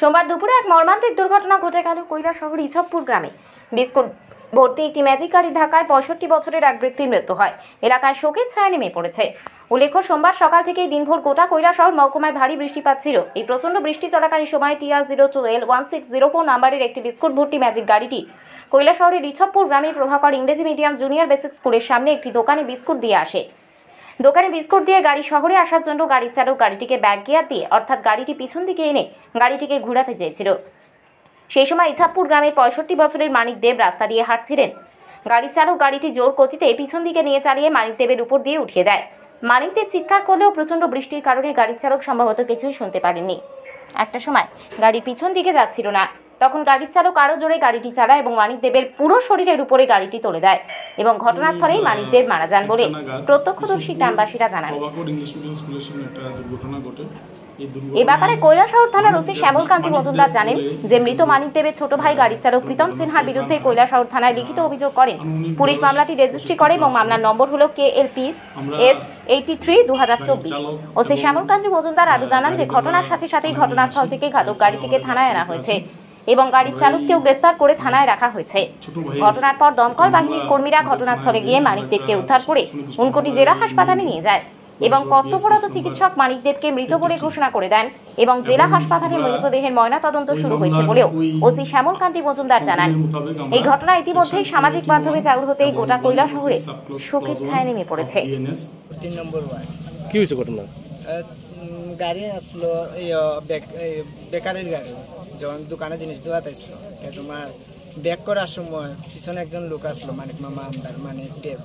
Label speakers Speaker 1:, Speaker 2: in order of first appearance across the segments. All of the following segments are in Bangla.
Speaker 1: সোমবার দুপুরে এক মর্মান্তিক দুর্ঘটনা ঘটে গেল কৈলাসহর ইছবপুর গ্রামে। বিস্কুট ভর্তি একটি ম্যাজিক গাড়ি ধাক্কায় ৬৫ বছরের এক ব্যক্তির মৃত্যু হয়। এলাকায় শোকের ছায়া নেমে পড়েছে। উল্লেখ্য, সোমবার সকাল থেকেই দিনভর গোটা কৈলাসহর মহকুমায় ভারী বৃষ্টিপাত ছিল। এই প্রচণ্ড বৃষ্টি চলাকালীন সময় TR02L1604 নাম্বারের একটি বিস্কুট ভর্তি ম্যাজিক গাড়িটি কৈলাসহরের ইছবপুর গ্রামের প্রভাকর ইংরেজি মিডিয়াম জুনিয়র বেসিক স্কুলের সামনে একটি দোকানে বিস্কুট দিয়ে আসে। দোকানে বিস্কুট দিয়ে গাড়ি শহরে আসার জন্য গাড়ির চালক গাড়িটিকে ব্যাক গিয়ার দিয়ে অর্থাৎ গাড়িটি পিছন দিকে এনে গাড়িটিকে ঘোরাতে চেয়েছিল। সেই সময় ইছাবপুর গ্রামের ৬৫ বছরের মানিক দেব রাস্তা দিয়ে হাঁটছিলেন। গাড়ির চালক গাড়িটি জোর গতিতে পিছন দিকে নিয়ে চালিয়ে মানিক দেবের উপর দিয়ে উঠিয়ে দেয়। মানিক দেব চিৎকার করলেও প্রচণ্ড বৃষ্টির কারণে গাড়ির চালক সম্ভবত কিছুই শুনতে পারেননি। একটা সময় গাড়ি পিছন দিকে যাচ্ছিল না, তখন গাড়ির চালক আরও জোরে গাড়িটি চালায় এবং মানিক দেবের পুরো শরীরের উপরে গাড়িটি তুলে দেয় এবং ঘটনাস্থলেই মানিক দেব মারা যান বলে প্রত্যক্ষদর্শী গ্রামবাসীরা জানান। এ ব্যাপারে কৈলাসহর থানার ওসি শ্যামলকান্তি মজুমদার জানেন যে মৃত মানিক দেবের ছোট ভাই গাড়ির চালক প্রীতম সিনহার বিরুদ্ধে কৈলাসহর থানায় লিখিত অভিযোগ করেন। পুলিশ মামলাটি রেজিস্ট্রি করে এবং মামলার নম্বর হল KLPS 83/2024। ওসি শ্যামলকান্তি মজুমদার আরও জানান যে ঘটনার সাথে সাথেই ঘটনাস্থল থেকে ঘাতক গাড়িটিকে থানায় আনা হয়েছে এবং গাড়ির চালককেও গ্রেফতার করে থানায় রাখা হয়েছে। ঘটনার পর দমকল বাহিনীর কর্মীরা ঘটনাস্থলে গিয়ে মানিক দেবকে উদ্ধার করে উনকোটি জেলা হাসপাতালে নিয়ে যায় এবং কর্তব্যরত চিকিৎসক মানিক দেবকে মৃত বলে ঘোষণা করে দেন এবং জেলা হাসপাতালে মৃতদেহের ময়নাতদন্ত শুরু হয়েছে বলেও ওসি শ্যামলকান্তি মজুমদার জানান। এই ঘটনা ইতিমধ্যেই সামাজিক মাধ্যমে চাউর হতেই গোটা কৈলাসহরে শোকের ছায়া নেমে পড়েছে।
Speaker 2: 3 নম্বর ওয়ার্ড
Speaker 3: কি হয়েছে ঘটনা?
Speaker 2: গাড়ি আসলো বেকারের গাড়ি, যখন দোকানে জিনিস দেওয়াতে আসলো তোমার ব্যাক করার সময় পিছনে একজন লোক আসলো, মানিক মামা আমদার মানিক দেব,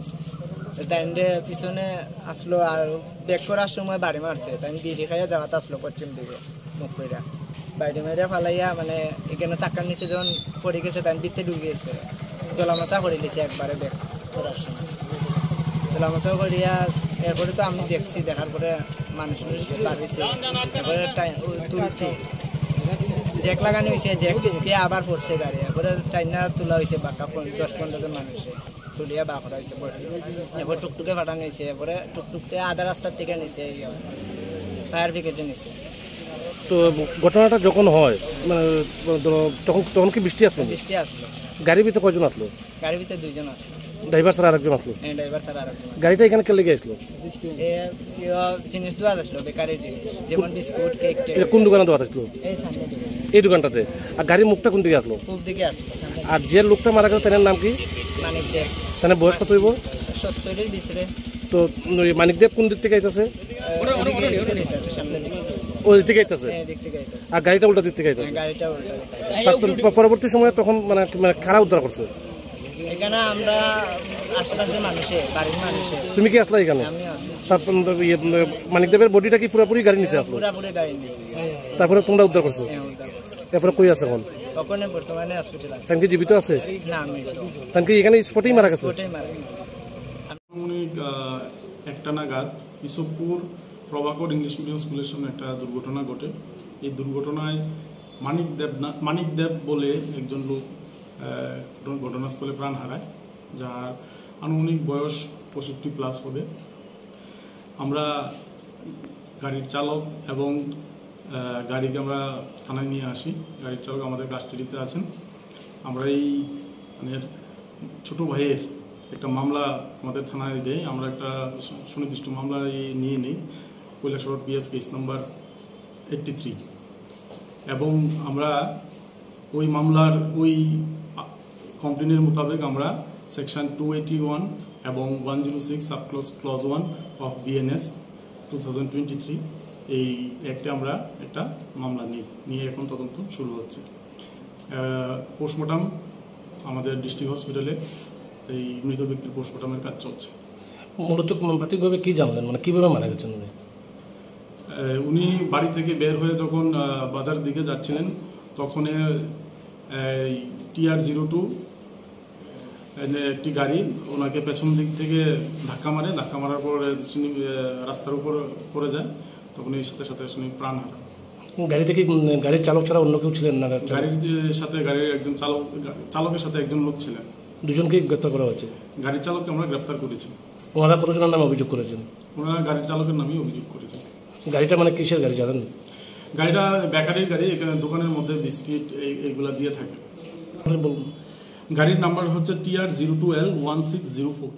Speaker 2: তাই পিছনে আসলো আর ব্যাক করার সময় বাড়ি মারছে। তাই বিড়ি খাইয়া যাওয়াতে আসলো পশ্চিম দিকে মুখ কইরা বাইরে মেরে ফালাইয়া মানে এখানে চাক্কার নিচে যখন পড়ে গেছে তাই বিতে ঢুকে গেছে, দোলামাচা করে নিয়েছে একবারে ব্যাক করার সময়। দোলামাচা করিয়া এরপরে তো আমি দেখছি, দেখার পরে মানুষ বাড়িছে, এরপরে তুলছি জ্যাক লাগানো হয়েছে, জ্যাক পিসকে আবার পড়ছে গাড়ি, এরপরে টাইনা তোলা হয়েছে বাঁকা 10-15 জন মানুষে তুলিয়া বা করা হয়েছে। এরপর টুকটুকে ফাটানো হয়েছে, এরপরে টুকটুকতে আধা রাস্তার থেকে নিচে ফায়ার ব্রিগেডে নিচে।
Speaker 3: তো ঘটনাটা যখন হয় মানে তখন কি বৃষ্টি আসলো?
Speaker 2: বৃষ্টি আসলো।
Speaker 3: গাড়ির ভিতরে কয়জন আসলো?
Speaker 2: গাড়ির ভিতরে 2 জন আসলো।
Speaker 3: ড্রাইভার ছাড়া আরেকজন আসলো?
Speaker 2: হ্যাঁ, ড্রাইভার ছাড়া আরেকজন।
Speaker 3: গাড়িটা এখানে কে লেগে আসলো?
Speaker 2: জিনিস দেওয়া আসলো, বেকারি যেমন বিস্কুট, কেক।
Speaker 3: এটা কোন দোকানে দেওয়া আসলো?
Speaker 2: এই সামনে
Speaker 3: এই দোকানটাতে। আর গাড়ির মুখটা কোন দিকে আসলো?
Speaker 2: পূব দিকে আসলো।
Speaker 3: আর যে লোকটা মারা গেছে তার নাম কি?
Speaker 2: মানিক দেব।
Speaker 3: তার বয়স কত হইব?
Speaker 2: 70-এর ভিতরে।
Speaker 3: তো মানিক দেব কোন দিক থেকে আইতাছে? ওই দিক থেকে আইতাছে। আর গাড়িটা উল্টা দিক থেকে আইতাছে।
Speaker 2: গাড়িটা উল্টা।
Speaker 3: পরবর্তী সময়ে তখন মানে কারা উদ্ধার করছে?
Speaker 2: এখানে আমরা আশেপাশে মানুষে, বাড়ির মানুষে।
Speaker 3: তুমি কি আসলা এখানে?
Speaker 2: আমি আসি।
Speaker 3: তারপর মানিক দেবের বডিটা কি পুরোপুরি গাড়ি নিচে আসলো?
Speaker 2: পুরোপুরি গাড়ি নিচে।
Speaker 3: তারপরে তোমরা উদ্ধার করছো?
Speaker 2: হ্যাঁ, উদ্ধার করছি।
Speaker 3: এরপরে কই আছে এখন?
Speaker 2: ওখানে বর্তমানে হসপিটালে আছে।
Speaker 3: তানকি জীবিত আছে?
Speaker 2: না, আমি
Speaker 3: তানকি এখানে স্পটেই মারা গেছে?
Speaker 2: স্পটেই মারা গেছে।
Speaker 4: একটা নাগাদ ইছবপুর প্রভাকর ইংলিশ মিডিয়াম স্কুলের সামনে একটা দুর্ঘটনা ঘটে। এই দুর্ঘটনায় মানিক দেব বলে একজন লোক ঘটনাস্থলে প্রাণ হারায়, যার আনুমানিক বয়স 65+ হবে। আমরা গাড়ির চালক এবং গাড়িকে আমরা থানায় নিয়ে আসি। গাড়ির চালক আমাদের কাস্টাডিতে আছেন। আমরা এই মানে ছোটো ভাইয়ের একটা মামলা আমাদের থানায় দেয়, আমরা একটা সুনির্দিষ্ট মামলা নিয়ে নিই, কৈলাসহর PS কেস নাম্বার 83। এবং আমরা ওই মামলার ওই কমপ্লেনের মোতাবেক আমরা সেকশন 281 এবং 106 সাবক্লজ ক্লজ 1 অফ BNS 2023 এই অ্যাক্টে আমরা একটা মামলা নিয়ে এখন তদন্ত শুরু হচ্ছে। পোস্টমর্টম আমাদের ডিস্ট্রিক্ট হসপিটালে এই মৃত ব্যক্তির পোস্টমর্টমের কাজ চলছে।
Speaker 3: মূলত প্রাথমিকভাবে কি জানলেন, মানে কিভাবে মারা গেছেন উনি?
Speaker 4: উনি বাড়ি থেকে বের হয়ে যখন বাজার দিকে যাচ্ছিলেন তখন TR02 একটি গাড়ি ওনাকে পেছন দিক থেকে ধাক্কা মারার পরে রাস্তার উপর পড়ে যায়, তখন এই সাথে সাথে উনি প্রাণ হারান।
Speaker 3: গাড়ি থেকে গাড়ির চালক ছাড়া অন্য কেউ ছিলেন না?
Speaker 4: গাড়ির সাথে গাড়ির একজন চালকের সাথে একজন লোক ছিলেন।
Speaker 3: দুজনকে গ্রেপ্তার করা হয়েছে?
Speaker 4: গাড়ির চালককে আমরা গ্রেপ্তার করেছি।
Speaker 3: ওনারা কতজনের নামে অভিযোগ করেছেন?
Speaker 4: ওনারা গাড়ির চালকের নামেই অভিযোগ করেছেন।
Speaker 3: গাড়িটা মানে কিসের গাড়ি জানেন?
Speaker 4: গাড়িটা বেকারির গাড়ি, এখানে দোকানের মধ্যে বিস্কিট এইগুলা দিয়ে থাকে।
Speaker 3: বলুন।
Speaker 4: গাড়ির নাম্বার হচ্ছে TR02L1604।